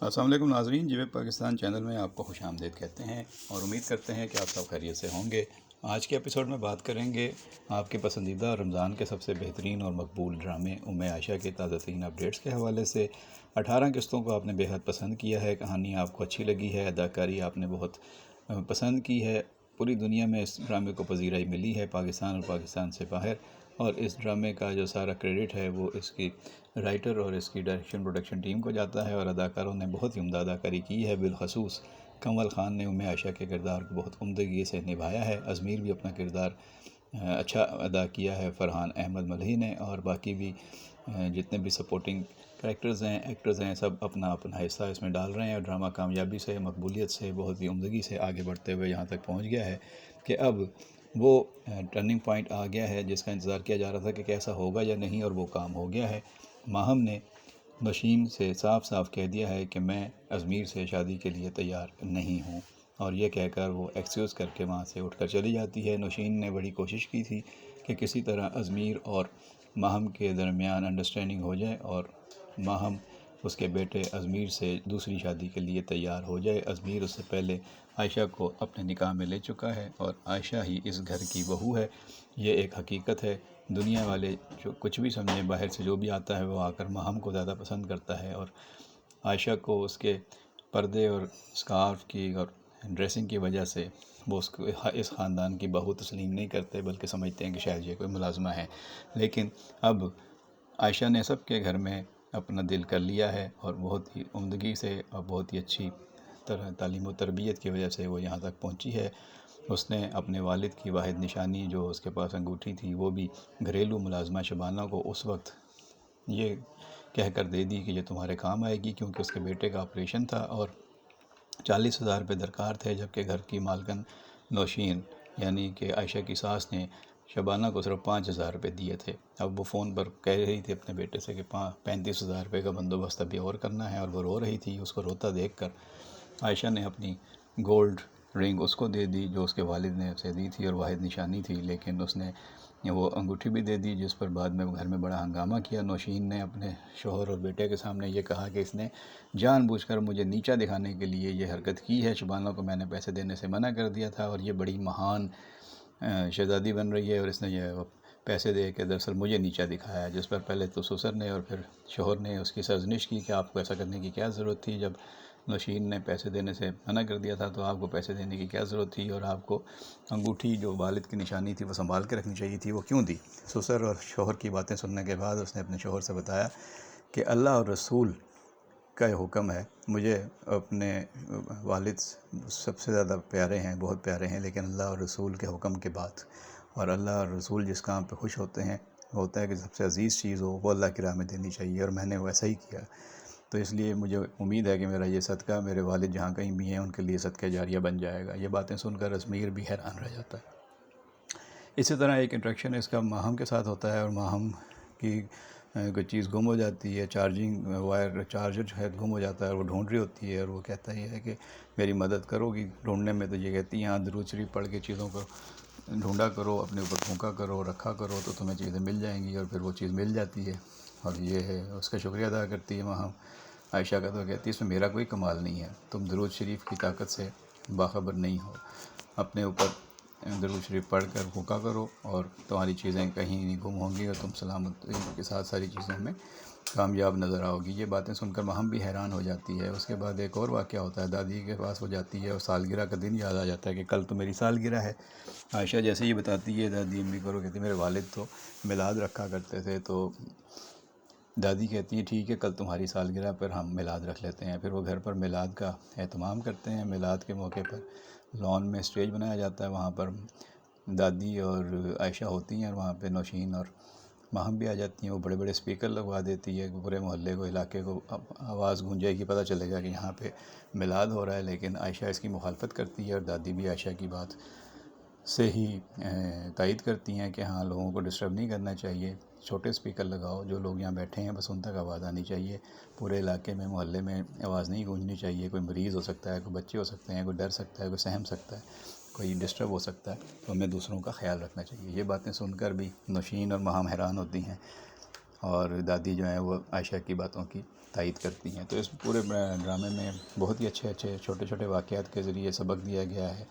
السلام علیکم ناظرین، جی ویب پاکستان چینل میں آپ کو خوش آمدید کہتے ہیں اور امید کرتے ہیں کہ آپ سب خیریت سے ہوں گے۔ آج کے ایپیسوڈ میں بات کریں گے آپ کے پسندیدہ رمضان کے سب سے بہترین اور مقبول ڈرامے ام عائشہ کے تازہ ترین اپڈیٹس کے حوالے سے۔ 18 قسطوں کو آپ نے بے حد پسند کیا ہے، کہانی آپ کو اچھی لگی ہے، اداکاری آپ نے بہت پسند کی ہے۔ پوری دنیا میں اس ڈرامے کو پذیرائی ملی ہے، پاکستان اور پاکستان سے باہر، اور اس ڈرامے کا جو سارا کریڈٹ ہے وہ اس کی رائٹر اور اس کی ڈائریکشن پروڈکشن ٹیم کو جاتا ہے، اور اداکاروں نے بہت ہی عمدہ اداکاری کی ہے۔ بالخصوص کنول خان نے ام عائشہ کے کردار کو بہت عمدگی سے نبھایا ہے۔ ازمیر بھی اپنا کردار اچھا ادا کیا ہے، فرحان احمد ملہی نے، اور باقی بھی جتنے بھی سپورٹنگ کریکٹرز ہیں، ایکٹرز ہیں، سب اپنا اپنا حصہ اس میں ڈال رہے ہیں، اور ڈرامہ کامیابی سے، مقبولیت سے، بہت ہی عمدگی سے آگے بڑھتے ہوئے یہاں تک پہنچ گیا ہے کہ اب وہ ٹرننگ پوائنٹ آ گیا ہے جس کا انتظار کیا جا رہا تھا کہ کیسا ہوگا یا نہیں، اور وہ کام ہو گیا ہے۔ ماہم نے نوشین سے صاف صاف کہہ دیا ہے کہ میں ازمیر سے شادی کے لیے تیار نہیں ہوں، اور یہ کہہ کر وہ ایکسکیوز کر کے وہاں سے اٹھ کر چلی جاتی ہے۔ نوشین نے بڑی کوشش کی تھی کہ کسی طرح ازمیر اور ماہم کے درمیان انڈرسٹینڈنگ ہو جائے، اور ماہم اس کے بیٹے ازمیر سے دوسری شادی کے لیے تیار ہو جائے۔ ازمیر اس سے پہلے عائشہ کو اپنے نکاح میں لے چکا ہے، اور عائشہ ہی اس گھر کی بہو ہے، یہ ایک حقیقت ہے۔ دنیا والے جو کچھ بھی سمجھیں، باہر سے جو بھی آتا ہے وہ آ کر ماہم کو زیادہ پسند کرتا ہے، اور عائشہ کو اس کے پردے اور اسکارف کی اور ڈریسنگ کی وجہ سے وہ اس خاندان کی بہو تسلیم نہیں کرتے، بلکہ سمجھتے ہیں کہ شاید یہ کوئی ملازمہ ہے۔ لیکن اب عائشہ نے سب کے گھر میں اپنا دل کر لیا ہے، اور بہت ہی عمدگی سے اور بہت ہی اچھی طرح تعلیم و تربیت کی وجہ سے وہ یہاں تک پہنچی ہے۔ اس نے اپنے والد کی واحد نشانی جو اس کے پاس انگوٹھی تھی وہ بھی گھریلو ملازمہ شبانہ کو اس وقت یہ کہہ کر دے دی کہ یہ تمہارے کام آئے گی، کیونکہ اس کے بیٹے کا آپریشن تھا اور 40,000 روپے درکار تھے، جبکہ گھر کی مالکن نوشین یعنی کہ عائشہ کی ساس نے شبانہ کو صرف 5,000 روپے دیے تھے۔ اب وہ فون پر کہہ رہی تھی اپنے بیٹے سے کہ 35,000 روپے کا بندوبست ابھی اور کرنا ہے، اور وہ رو رہی تھی۔ اس کو روتا دیکھ کر عائشہ نے اپنی گولڈ رنگ اس کو دے دی جو اس کے والد نے اسے دی تھی اور واحد نشانی تھی، لیکن اس نے وہ انگوٹھی بھی دے دی، جس پر بعد میں گھر میں بڑا ہنگامہ کیا۔ نوشین نے اپنے شوہر اور بیٹے کے سامنے یہ کہا کہ اس نے جان بوجھ کر مجھے نیچا دکھانے کے لیے یہ حرکت کی ہے، شبانہ کو میں نے پیسے دینے سے منع کر دیا تھا، اور یہ بڑی مہان شہزادی بن رہی ہے، اور اس نے یہ پیسے دے کے دراصل مجھے نیچا دکھایا ہے، جس پر پہلے تو سسر نے اور پھر شوہر نے اس کی سرزنش کی کہ آپ کو ایسا کرنے کی کیا ضرورت تھی، جب نوشین نے پیسے دینے سے منع کر دیا تھا تو آپ کو پیسے دینے کی کیا ضرورت تھی، اور آپ کو انگوٹھی جو والد کی نشانی تھی وہ سنبھال کے رکھنی چاہیے تھی، وہ کیوں دی۔ سسر اور شوہر کی باتیں سننے کے بعد اس نے اپنے شوہر سے بتایا کہ اللہ اور رسول کا یہ حکم ہے، مجھے اپنے والد سب سے زیادہ پیارے ہیں، بہت پیارے ہیں، لیکن اللہ اور رسول کے حکم کے بعد، اور اللہ اور رسول جس کام پہ خوش ہوتے ہیں وہ ہوتا ہے کہ سب سے عزیز چیز ہو وہ اللہ کی راہ میں دینی چاہیے، اور میں نے ویسا ہی کیا۔ تو اس لیے مجھے امید ہے کہ میرا یہ صدقہ میرے والد جہاں کہیں بھی ہیں ان کے لیے صدقہ جاریہ بن جائے گا۔ یہ باتیں سن کر ازمیر بھی حیران رہ جاتا ہے۔ اسی طرح ایک انٹریکشن اس کا ماہم کے ساتھ ہوتا ہے، اور ماہم کی کوئی چیز گم ہو جاتی ہے، چارجنگ وائر چارجر جو ہے گم ہو جاتا ہے، اور وہ ڈھونڈ رہی ہوتی ہے، اور وہ کہتا یہ ہے کہ میری مدد کرو گی ڈھونڈنے میں، تو یہ کہتی ہے ہاں درود شریف پڑھ کے چیزوں کو ڈھونڈا کرو، اپنے اوپر پھونکا کرو، رکھا کرو، تو تمہیں چیزیں مل جائیں گی، اور پھر وہ چیز مل جاتی ہے، اور یہ ہے اس کا شکریہ ادا کرتی ہے ماہم عائشہ کا، تو کہتی ہے اس میں میرا کوئی کمال نہیں ہے، تم درود شریف کی طاقت سے باخبر نہیں ہو، اپنے اوپر درود شریف پڑھ کر پھونکا کرو اور تمہاری چیزیں کہیں نہیں گم ہوں گی، اور تم سلامتی کے ساتھ ساری چیزوں میں کامیاب نظر آؤ گی۔ یہ باتیں سن کر ماہم بھی حیران ہو جاتی ہے۔ اس کے بعد ایک اور واقعہ ہوتا ہے، دادی کے پاس وہ جاتی ہے اور سالگرہ کا دن یاد آ جاتا ہے کہ کل تو میری سالگرہ ہے۔ عائشہ جیسے ہی بتاتی ہے دادی امی کو، کہتی میرے والد تو میلاد رکھا کرتے تھے، تو دادی کہتی ہیں ٹھیک ہے کل تمہاری سالگرہ پر ہم میلاد رکھ لیتے ہیں۔ پھر وہ گھر پر میلاد کا اہتمام کرتے ہیں۔ میلاد کے موقع پر لان میں اسٹیج بنایا جاتا ہے، وہاں پر دادی اور عائشہ ہوتی ہیں، اور وہاں پہ نوشین اور ماہم بھی آ جاتی ہیں۔ وہ بڑے بڑے اسپیکر لگوا دیتی ہے کہ پورے محلے کو، علاقے کو آواز گونجے گی، پتہ چلے گا کہ یہاں پہ میلاد ہو رہا ہے، لیکن عائشہ اس کی مخالفت کرتی ہے، اور دادی بھی عائشہ کی بات سے ہی تائید کرتی ہیں کہ ہاں لوگوں کو ڈسٹرب نہیں کرنا چاہیے، چھوٹے اسپیکر لگاؤ، جو لوگ یہاں بیٹھے ہیں بس ان تک آواز آنی چاہیے، پورے علاقے میں محلے میں آواز نہیں گونجنی چاہیے، کوئی مریض ہو سکتا ہے، کوئی بچے ہو سکتے ہیں، کوئی ڈر سکتا ہے، کوئی سہم سکتا ہے، کوئی ڈسٹرب ہو سکتا ہے، تو ہمیں دوسروں کا خیال رکھنا چاہیے۔ یہ باتیں سن کر بھی نوشین اور ماہم حیران ہوتی ہیں، اور دادی جو ہیں وہ عائشہ کی باتوں کی تائید کرتی ہیں۔ تو اس پورے ڈرامے میں بہت ہی اچھے اچھے چھوٹے چھوٹے واقعات کے ذریعے سبق دیا گیا ہے،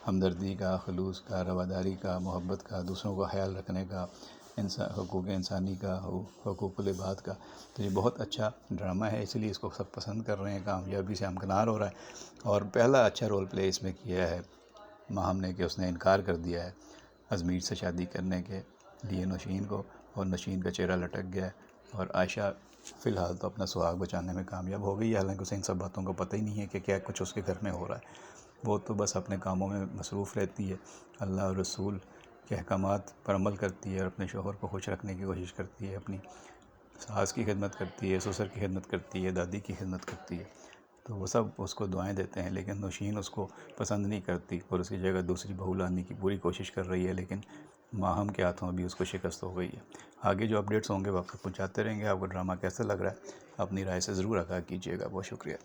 ہمدردی کا، خلوص کا، رواداری کا، محبت کا، دوسروں کا خیال رکھنے کا، حقوق انسانی کا، حقوق العباد کا۔ تو یہ بہت اچھا ڈرامہ ہے، اسی لیے اس کو سب پسند کر رہے ہیں، کامیابی سے ہمکنار ہو رہا ہے۔ اور پہلا اچھا رول پلے اس میں کیا ہے ماہم نے کہ اس نے انکار کر دیا ہے ازمیر سے شادی کرنے کے لیے نوشین کو، اور نوشین کا چہرہ لٹک گیا ہے، اور عائشہ فی الحال تو اپنا سہاگ بچانے میں کامیاب ہو گئی ہے، حالانکہ اسے ان سب باتوں کا پتہ ہی نہیں ہے کہ کیا کچھ اس کے گھر میں ہو رہا ہے۔ وہ تو بس اپنے کاموں میں مصروف رہتی ہے، اللہ اور رسول کے احکامات پر عمل کرتی ہے، اور اپنے شوہر کو خوش رکھنے کی کوشش کرتی ہے، اپنی ساس کی خدمت کرتی ہے، سسر کی خدمت کرتی ہے، دادی کی خدمت کرتی ہے۔ تو وہ سب اس کو دعائیں دیتے ہیں، لیکن نوشین اس کو پسند نہیں کرتی، اور اس کی جگہ دوسری بہو لانے کی پوری کوشش کر رہی ہے، لیکن ماہم کے ہاتھوں ابھی اس کو شکست ہو گئی ہے۔ آگے جو اپڈیٹس ہوں گے وہ آپ تک پہنچاتے رہیں گے۔ آپ کو ڈرامہ کیسا لگ رہا ہے اپنی رائے سے ضرور آگاہ کیجیے گا۔ بہت شکریہ۔